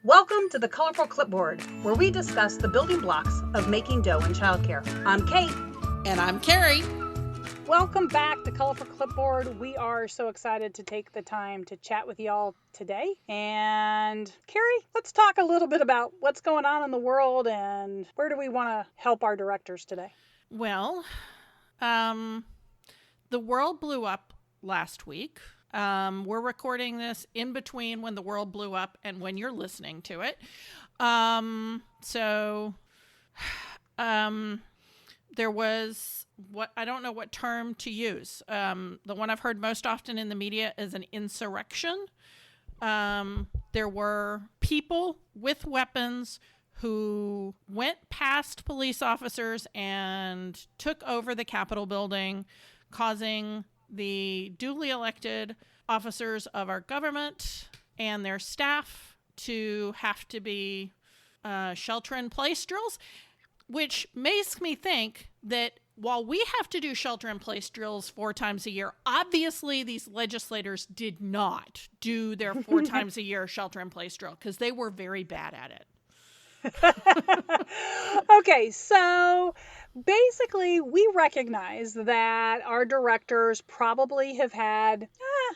Welcome to the Colorful Clipboard, where we discuss the building blocks of making dough in childcare. I'm Kate. And I'm Carrie. Welcome back to Colorful Clipboard. We are so excited to take the time to chat with y'all today. And Carrie, let's talk a little bit about what's going on in the world and where do we want to help our directors today? Well, the world blew up last week. We're recording this in between when the world blew up and when you're listening to it. There was I don't know what term to use. The one I've heard most often in the media is an insurrection. There were people with weapons who went past police officers and took over the Capitol building, causing the duly elected officers of our government and their staff to have to be shelter-in-place drills, which makes me think that while we have to do shelter-in-place drills 4 times a year, obviously these legislators did not do their 4 times a year shelter-in-place drill because they were very bad at it. Okay, so basically we recognize that our directors probably have had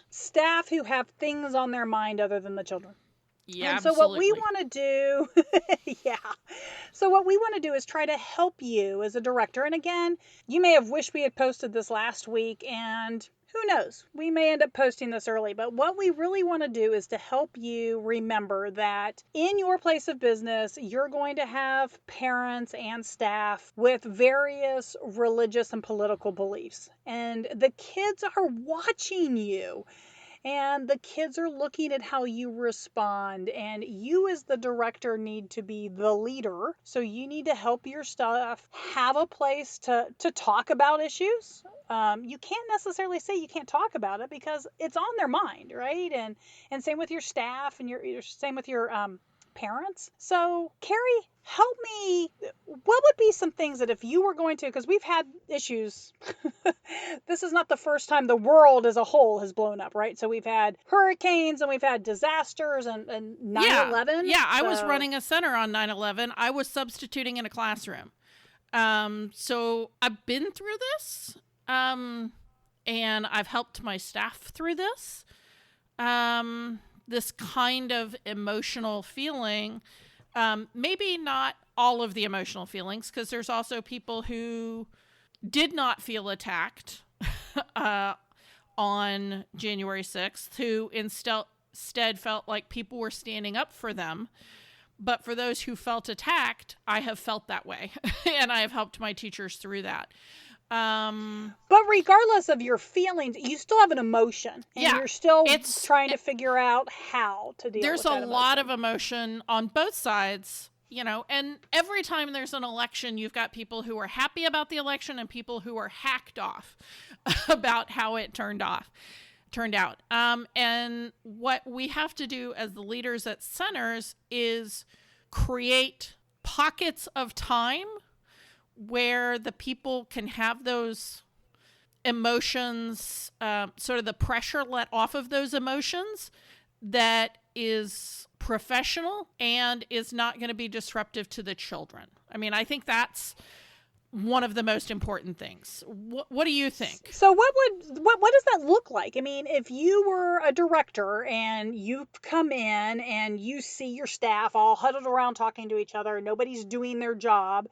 staff who have things on their mind other than the children. Yeah, and so absolutely. what we want to do, So what we want to do is try to help you as a director. And again, you may have wished we had posted this last week, and who knows, we may end up posting this early. But what we really want to do is to help you remember that in your place of business, you're going to have parents and staff with various religious and political beliefs. And the kids are watching you. And the kids are looking at how you respond, and you as the director need to be the leader. So you need to help your staff have a place to talk about issues. You can't necessarily say you can't talk about it because it's on their mind, right? And same with your staff and your same with your parents. So Carrie, help me. What would be some things that if you were going to, because we've had issues, this is not the first time the world as a whole has blown up, right? So we've had hurricanes and we've had disasters and 9/11. Yeah, I was running a center on 9/11. I was substituting in a classroom. So I've been through this, and I've helped my staff through this. This kind of emotional feeling, maybe not all of the emotional feelings, because there's also people who did not feel attacked on January 6th, who instead felt like people were standing up for them. But for those who felt attacked, I have felt that way, and I have helped my teachers through that. But regardless of your feelings, you still have an emotion, and you're still trying to figure out how to deal with that. There's a lot of emotion on both sides, and every time there's an election, you've got people who are happy about the election and people who are hacked off about how it turned out. And what we have to do as the leaders at centers is create pockets of time where the people can have those emotions, sort of the pressure let off of those emotions that is professional and is not going to be disruptive to the children. I mean, I think that's one of the most important things. What do you think? So what does that look like? I mean, if you were a director and you come in and you see your staff all huddled around talking to each other, nobody's doing their job,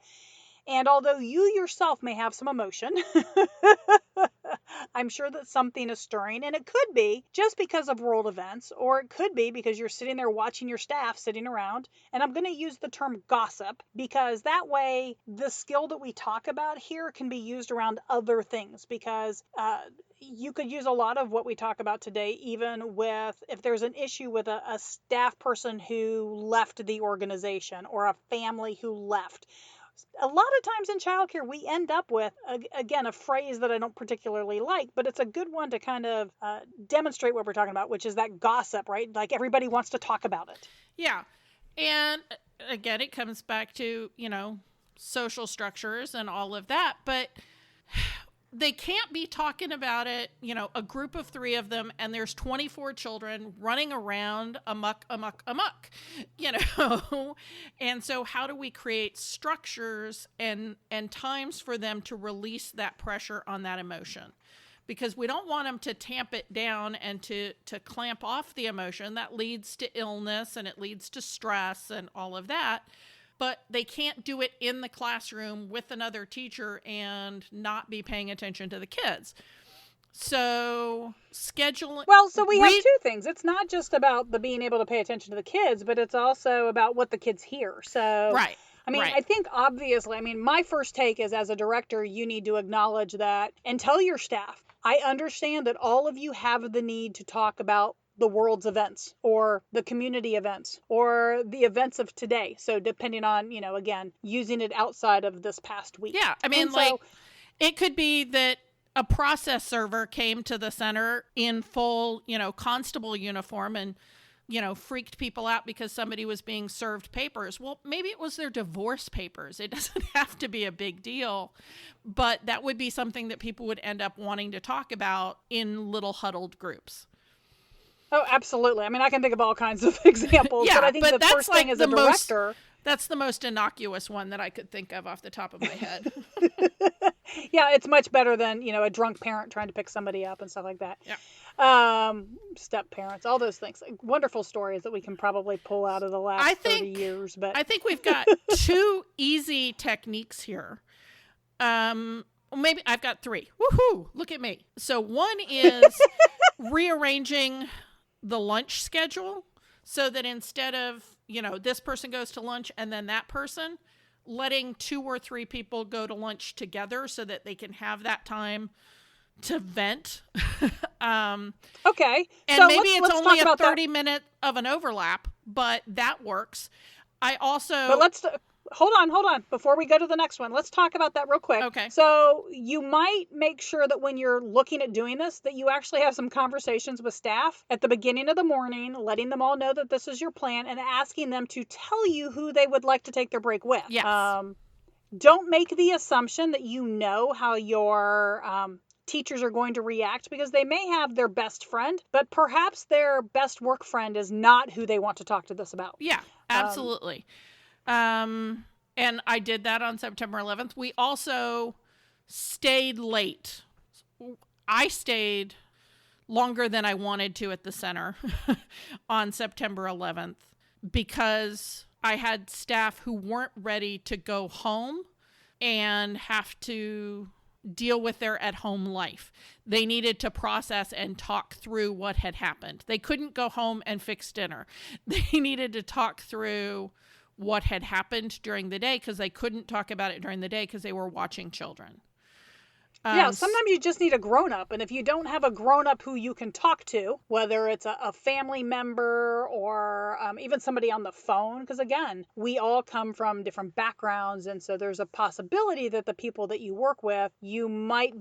and although you yourself may have some emotion, I'm sure that something is stirring, and it could be just because of world events, or it could be because you're sitting there watching your staff sitting around. And I'm going to use the term gossip because that way the skill that we talk about here can be used around other things, because you could use a lot of what we talk about today, even with if there's an issue with a staff person who left the organization or a family who left. A lot of times in childcare, we end up with, again, a phrase that I don't particularly like, but it's a good one to kind of demonstrate what we're talking about, which is that gossip, right? Like everybody wants to talk about it. Yeah. And again, it comes back to, social structures and all of that. But they can't be talking about it, a group of 3 of them, and there's 24 children running around amok, amok, amok, And so how do we create structures and times for them to release that pressure on that emotion? Because we don't want them to tamp it down and to clamp off the emotion. That leads to illness, and it leads to stress and all of that. But they can't do it in the classroom with another teacher and not be paying attention to the kids. So scheduling. Well, so we have 2 things. It's not just about the being able to pay attention to the kids, but it's also about what the kids hear. So, right. I think obviously, my first take is, as a director, you need to acknowledge that and tell your staff, I understand that all of you have the need to talk about the world's events or the community events or the events of today. So depending on, again, using it outside of this past week. Yeah. It could be that a process server came to the center in full, constable uniform and, freaked people out because somebody was being served papers. Well, maybe it was their divorce papers. It doesn't have to be a big deal, but that would be something that people would end up wanting to talk about in little huddled groups. Oh, absolutely. I can think of all kinds of examples, but I think the first thing as a director... That's the most innocuous one that I could think of off the top of my head. Yeah, it's much better than, a drunk parent trying to pick somebody up and stuff like that. Yeah. Step parents, all those things. Wonderful stories that we can probably pull out of the last 30 years. But I think we've got 2 easy techniques here. Maybe I've got 3. Woohoo! Look at me. So one is rearranging the lunch schedule so that instead of, this person goes to lunch and then that person, letting 2 or 3 people go to lunch together so that they can have that time to vent. Okay. And so maybe it's only a 30 that. minute of an overlap, but that works. I also... But hold on. Before we go to the next one, let's talk about that real quick. Okay. So you might make sure that when you're looking at doing this, that you actually have some conversations with staff at the beginning of the morning, letting them all know that this is your plan and asking them to tell you who they would like to take their break with. Yes. Don't make the assumption that you know how your teachers are going to react, because they may have their best friend, but perhaps their best work friend is not who they want to talk to this about. Yeah, absolutely. And I did that on September 11th. We also stayed late. I stayed longer than I wanted to at the center on September 11th because I had staff who weren't ready to go home and have to deal with their at-home life. They needed to process and talk through what had happened. They couldn't go home and fix dinner. They needed to talk through what had happened during the day because they couldn't talk about it during the day because they were watching children. Yeah, sometimes you just need a grown-up. And if you don't have a grown-up who you can talk to, whether it's a family member or even somebody on the phone, because again, we all come from different backgrounds. And so there's a possibility that the people that you work with, you might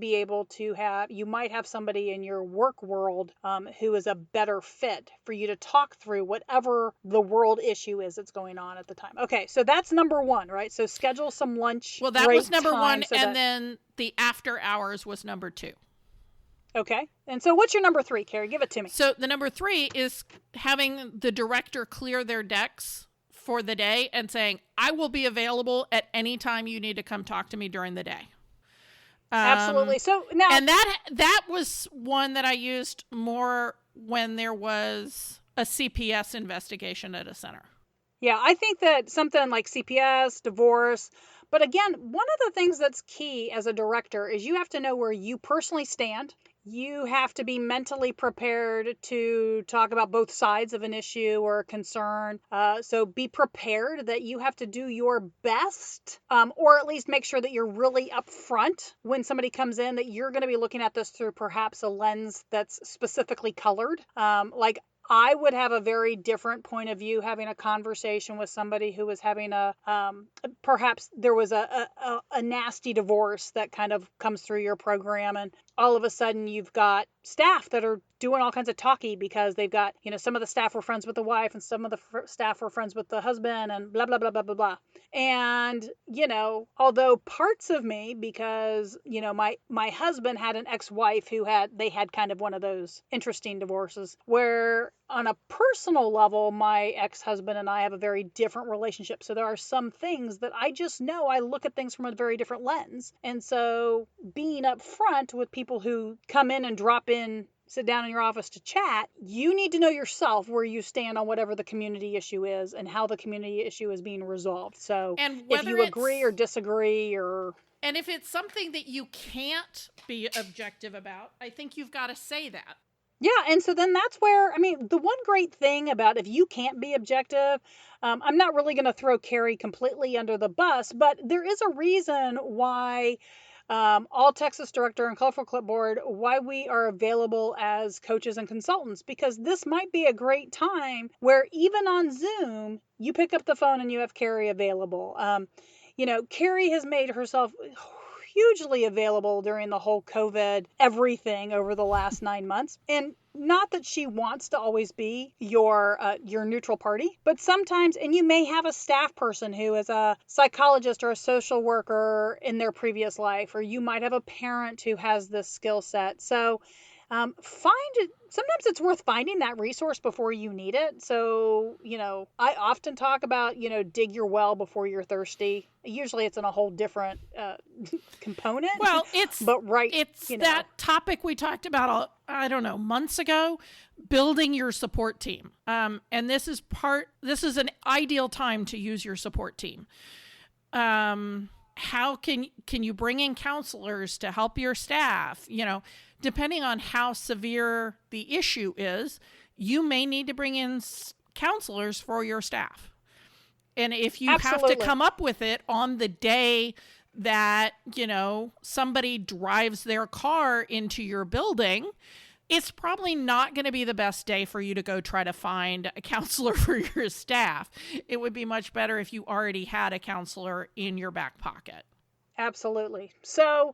have somebody in your work world who is a better fit for you to talk through whatever the world issue is that's going on at the time. Okay, so that's number 1, right? So schedule some lunch. Well, that was number 1. Then the after hours was number 2. Okay. And so what's your number 3, Carrie? Give it to me. So the number 3 is having the director clear their decks for the day and saying, I will be available at any time you need to come talk to me during the day. Absolutely. So now, and that was one that I used more when there was a CPS investigation at a center. Yeah, I think that something like CPS, divorce, but again, one of the things that's key as a director is you have to know where you personally stand. You have to be mentally prepared to talk about both sides of an issue or a concern. So be prepared that you have to do your best, or at least make sure that you're really upfront when somebody comes in, that you're going to be looking at this through perhaps a lens that's specifically colored. Like I would have a very different point of view having a conversation with somebody who was having perhaps there was a nasty divorce that kind of comes through your program. And all of a sudden you've got staff that are doing all kinds of talky because they've got, some of the staff were friends with the wife and some of the staff were friends with the husband and blah, blah, blah, blah, blah, blah. And, although parts of me, because, my husband had an ex-wife they had kind of one of those interesting divorces where on a personal level, my ex-husband and I have a very different relationship. So there are some things that I just know I look at things from a very different lens. And so being up front with people who come in and drop in, sit down in your office to chat, you need to know yourself where you stand on whatever the community issue is and how the community issue is being resolved. So if you agree or disagree and if it's something that you can't be objective about, I think you've got to say that. Yeah, and so then that's where, the one great thing about if you can't be objective, I'm not really going to throw Carrie completely under the bus, but there is a reason why All Texas Director and Colorful Clipboard, why we are available as coaches and consultants, because this might be a great time where even on Zoom, you pick up the phone and you have Carrie available. Carrie has made herself hugely available during the whole COVID everything over the last 9 months. And not that she wants to always be your neutral party, but sometimes, and you may have a staff person who is a psychologist or a social worker in their previous life, or you might have a parent who has this skill set. So sometimes it's worth finding that resource before you need it. So, I often talk about, dig your well before you're thirsty. Usually it's in a whole different component. Well, it's you know. that topic we talked about, months ago, building your support team. And this is an ideal time to use your support team. How can you bring in counselors to help your staff? Depending on how severe the issue is, you may need to bring in counselors for your staff. And if you Absolutely. have to come up with it on the day that, somebody drives their car into your building, it's probably not going to be the best day for you to go try to find a counselor for your staff. It would be much better if you already had a counselor in your back pocket. Absolutely. So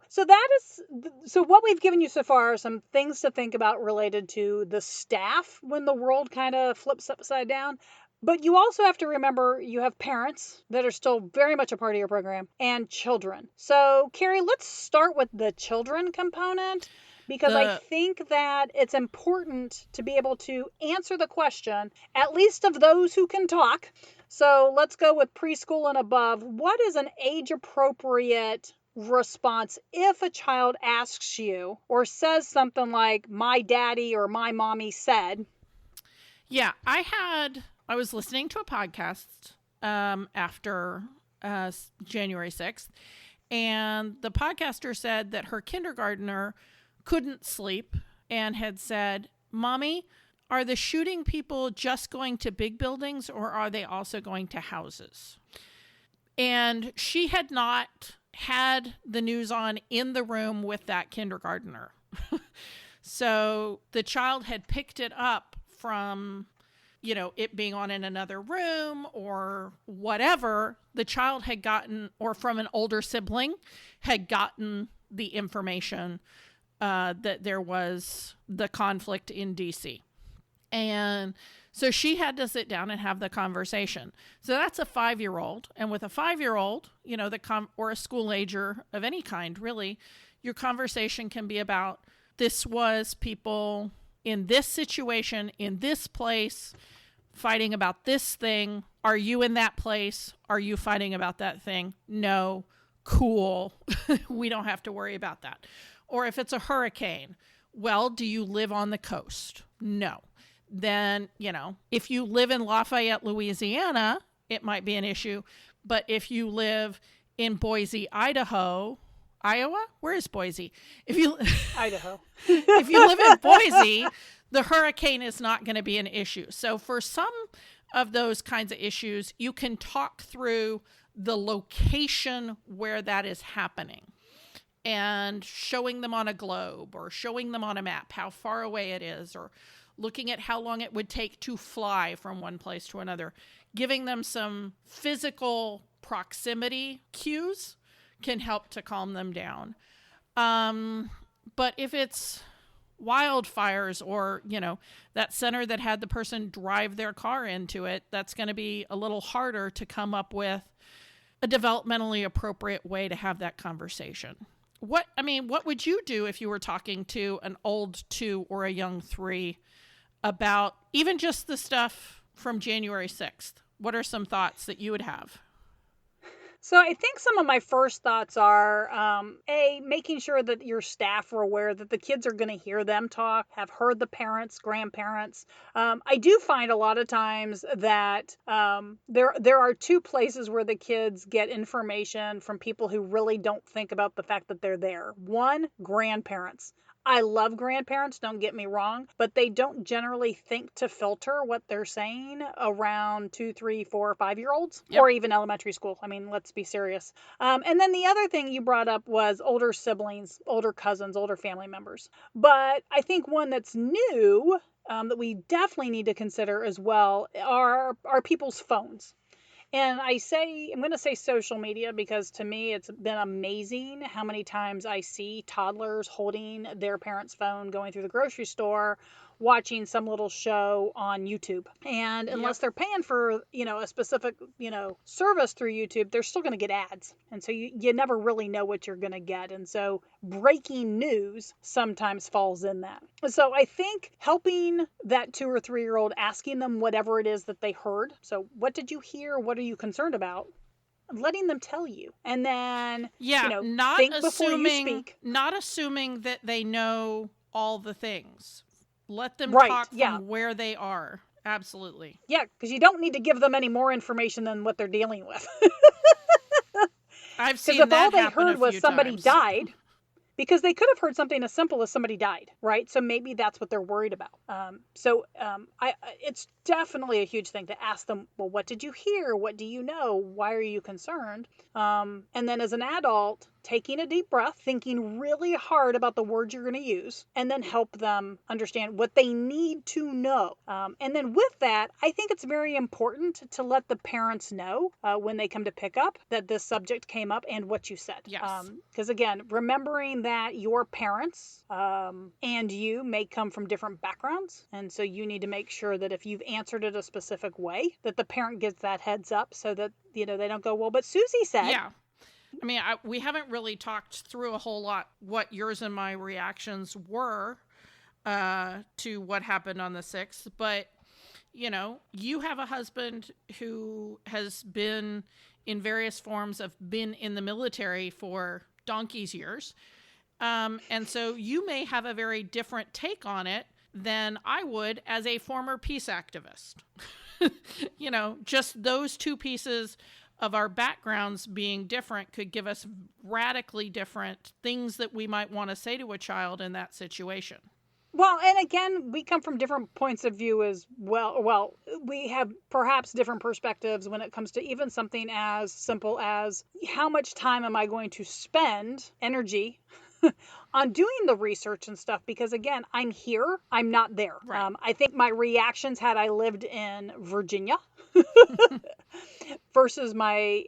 what we've given you so far are some things to think about related to the staff when the world kind of flips upside down. But you also have to remember you have parents that are still very much a part of your program and children. So, Carrie, let's start with the children component, because I think that it's important to be able to answer the question, at least of those who can talk. So let's go with preschool and above. What is an age-appropriate response if a child asks you or says something like, my daddy or my mommy said? Yeah, I was listening to a podcast after January 6th, and the podcaster said that her kindergartner couldn't sleep and had said, Mommy, are the shooting people just going to big buildings or are they also going to houses? And she had not had the news on in the room with that kindergartner. So the child had picked it up from, it being on in another room or whatever. The child had gotten, or from an older sibling, had gotten the information that there was the conflict in DC. And so she had to sit down and have the conversation. So that's a 5-year-old. And with a 5-year-old, or a school ager of any kind, really, your conversation can be about, this was people in this situation, in this place, fighting about this thing. Are you in that place? Are you fighting about that thing? No. Cool. We don't have to worry about that. Or if it's a hurricane, well, do you live on the coast? No. Then, if you live in Lafayette, Louisiana, it might be an issue. But if you live in Boise, Iowa, where is Boise? Idaho. If you live in Boise, the hurricane is not going to be an issue. So for some of those kinds of issues, you can talk through the location where that is happening and showing them on a globe or showing them on a map how far away it is, or looking at how long it would take to fly from one place to another. Giving them some physical proximity cues can help to calm them down. But if it's wildfires or, that center that had the person drive their car into it, that's going to be a little harder to come up with a developmentally appropriate way to have that conversation. What would you do if you were talking to an old 2 or a young 3 about even just the stuff from January 6th? What are some thoughts that you would have? So I think some of my first thoughts are, making sure that your staff are aware that the kids are going to hear them talk, have heard the parents, grandparents. I do find a lot of times that there are 2 places where the kids get information from people who really don't think about the fact that they're there. One, grandparents. I love grandparents, don't get me wrong, but they don't generally think to filter what they're saying around 2, 3, 4, 5-year-olds, Yep. or even elementary school. I mean, let's be serious. And then the other thing you brought up was older siblings, older cousins, older family members. But I think one that's new, that we definitely need to consider as well are people's phones. And I'm going to say social media because to me, it's been amazing how many times I see toddlers holding their parents' phone going through the grocery store, watching some little show on YouTube. And Yep. unless they're paying for, a specific, service through YouTube, they're still going to get ads. And so you never really know what you're going to get. And so breaking news sometimes falls in that. So I think helping that 2 or 3-year-old, asking them whatever it is that they heard. So what did you hear? What are you concerned about? Letting them tell you. And then, think before you speak. Not assuming that they know all the things. Let them Right. talk Yeah. from where they are. Absolutely. Yeah, because you don't need to give them any more information than what they're dealing with. I've Because seen if that all they happen a heard was few somebody times. died, because they could have heard something as simple as somebody died, right? So maybe that's what they're worried about. It's definitely a huge thing to ask them, well, what did you hear? What do you know? Why are you concerned? And then as an adult, taking a deep breath, thinking really hard about the words you're going to use, and then help them understand what they need to know. And then with that, I think it's very important to let the parents know when they come to pick up that this subject came up and what you said. Yes. Because again, remembering that your parents and you may come from different backgrounds. And so you need to make sure that if you've answered it a specific way, that the parent gets that heads up so that, they don't go, well, but Susie said. Yeah. I mean, we haven't really talked through a whole lot what yours and my reactions were to what happened on the 6th. But, you have a husband who has been in various forms of been in the military for donkey's years. And so you may have a very different take on it than I would as a former peace activist. Just those 2 pieces of our backgrounds being different could give us radically different things that we might want to say to a child in that situation. Well, and again, we come from different points of view as well. Well, we have perhaps different perspectives when it comes to even something as simple as how much time am I going to spend energy on doing the research and stuff, because again, I'm here, I'm not there. Right. I think my reactions had I lived in Virginia versus my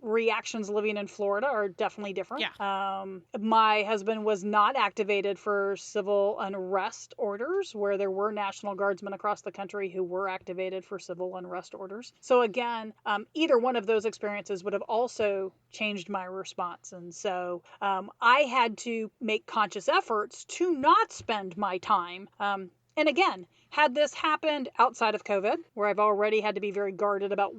reactions living in Florida are definitely different. Yeah. My husband was not activated for civil unrest orders, where there were National Guardsmen across the country who were activated for civil unrest orders. So again, either one of those experiences would have also changed my response. And so I had to make conscious efforts to not spend my time. And again, had this happened outside of COVID, where I've already had to be very guarded about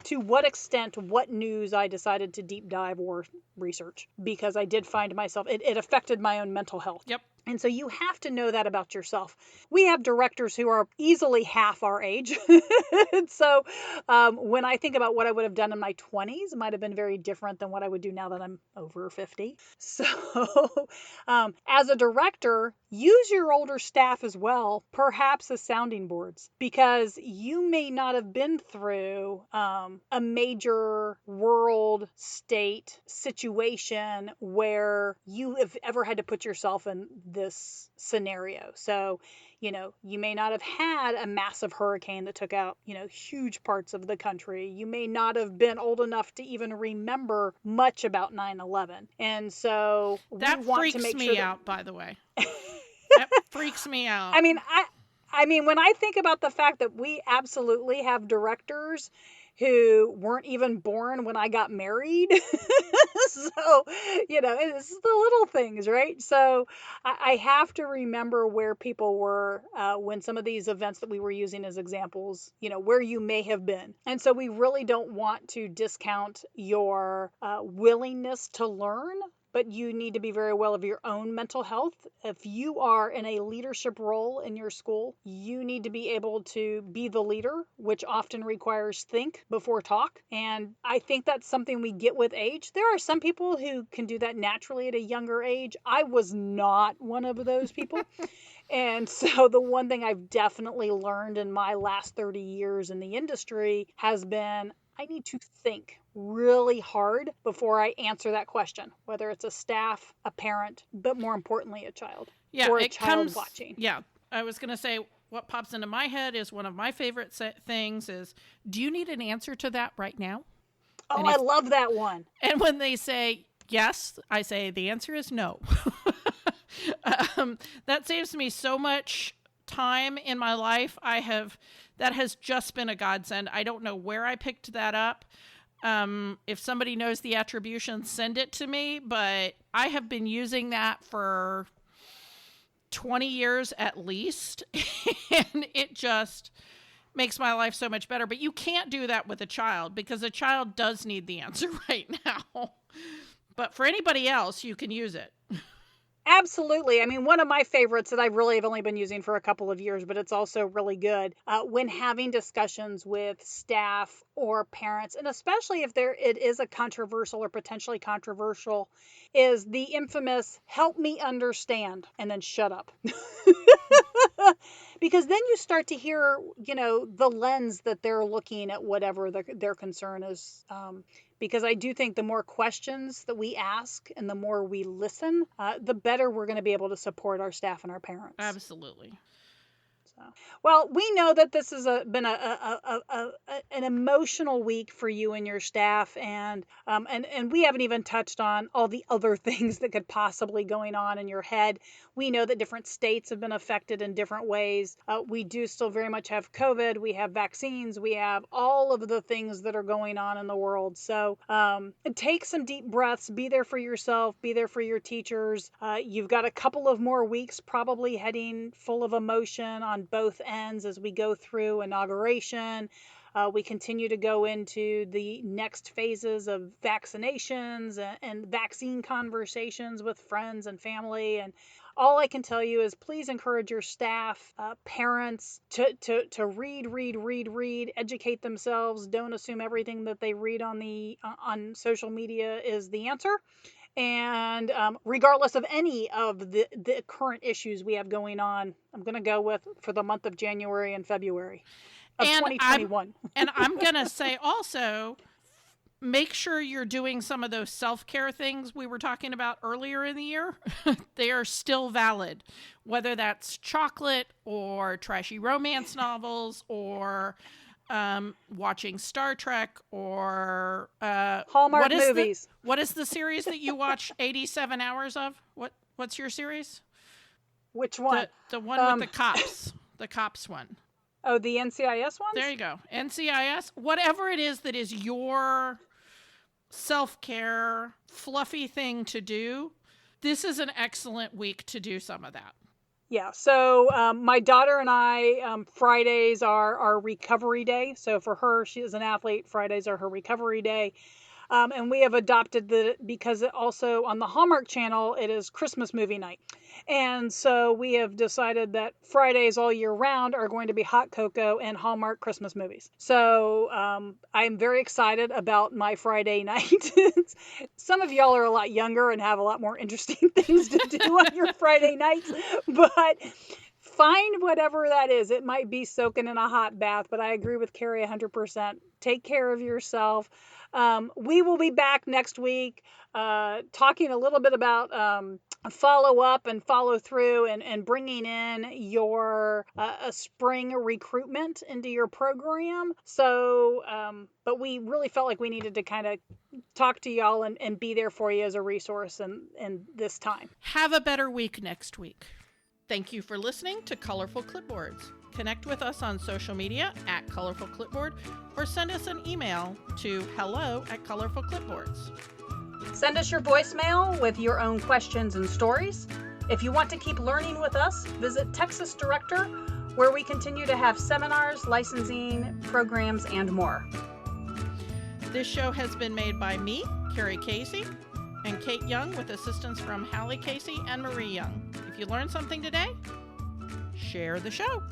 to what extent, what news I decided to deep dive or research, because I did find myself, it affected my own mental health. Yep. And so you have to know that about yourself. We have directors who are easily half our age. And so when I think about what I would have done in my 20s, it might have been very different than what I would do now that I'm over 50. So as a director, use your older staff as well, perhaps as sounding boards, because you may not have been through a major world state situation where you have ever had to put yourself in this scenario. So You may not have had a massive hurricane that took out, huge parts of the country. You may not have been old enough to even remember much about 9/11. And so we That want to freaks make sure me that out, by the way. That freaks me out. I mean, when I think about the fact that we absolutely have directors who weren't even born when I got married. So, it's the little things, right? So I have to remember where people were when some of these events that we were using as examples, where you may have been. And so we really don't want to discount your willingness to learn, but you need to be very aware of your own mental health. If you are in a leadership role in your school, you need to be able to be the leader, which often requires think before talk. And I think that's something we get with age. There are some people who can do that naturally at a younger age. I was not one of those people. And so the one thing I've definitely learned in my last 30 years in the industry has been I need to think really hard before I answer that question, whether it's a staff, a parent, but more importantly, a child or a child watching. Yeah, I was going to say what pops into my head is one of my favorite things is, do you need an answer to that right now? Oh, I love that one. And when they say yes, I say the answer is no. That saves me so much time in my life. That has just been a godsend. I don't know where I picked that up. If somebody knows the attribution, send it to me. But I have been using that for 20 years at least. And it just makes my life so much better. But you can't do that with a child because a child does need the answer right now. But for anybody else, you can use it. Absolutely. I mean, one of my favorites that I really have only been using for a couple of years, but it's also really good when having discussions with staff or parents, and especially if it is a controversial or potentially controversial, is the infamous "help me understand" and then shut up. Because then you start to hear, the lens that they're looking at whatever their concern is. Because I do think the more questions that we ask and the more we listen, the better we're going to be able to support our staff and our parents. Absolutely. Well, we know that this has been an emotional week for you and your staff, and we haven't even touched on all the other things that could possibly going on in your head. We know that different states have been affected in different ways. We do still very much have COVID. We have vaccines. We have all of the things that are going on in the world. So take some deep breaths. Be there for yourself. Be there for your teachers. You've got a couple of more weeks probably heading full of emotion on both ends as we go through inauguration. We continue to go into the next phases of vaccinations and vaccine conversations with friends and family. And all I can tell you is please encourage your staff, parents to read, educate themselves. Don't assume everything that they read on social media is the answer. And regardless of any of the current issues we have going on, I'm going to go with for the month of January and February of 2021. And I'm going to say also, make sure you're doing some of those self-care things we were talking about earlier in the year. They are still valid, whether that's chocolate or trashy romance novels or watching Star Trek or Hallmark movies. What is the series that you watch 87 hours of? What's your series? Which one? The one with the cops. The cops one. Oh, the NCIS ones? There you go. NCIS. Whatever it is that is your self-care, fluffy thing to do, this is an excellent week to do some of that. Yeah, so my daughter and I, Fridays are our recovery day. So for her, she is an athlete, Fridays are her recovery day. And we have adopted because also on the Hallmark Channel, it is Christmas movie night. And so we have decided that Fridays all year round are going to be hot cocoa and Hallmark Christmas movies. So I'm very excited about my Friday night. Some of y'all are a lot younger and have a lot more interesting things to do on your Friday nights. But Find whatever that is. It might be soaking in a hot bath, but I agree with Carrie 100%. Take care of yourself. We will be back next week talking a little bit about follow up and follow through and bringing in your a spring recruitment into your program. So, but we really felt like we needed to kind of talk to y'all and be there for you as a resource in this time. Have a better week next week. Thank you for listening to Colorful Clipboards. Connect with us on social media at Colorful Clipboard or send us an email to hello@colorfulclipboards. Send us your voicemail with your own questions and stories. If you want to keep learning with us, visit Texas Director, where we continue to have seminars, licensing, programs, and more. This show has been made by me, Carrie Casey, and Kate Young with assistance from Hallie Casey and Marie Young. If you learned something today, share the show.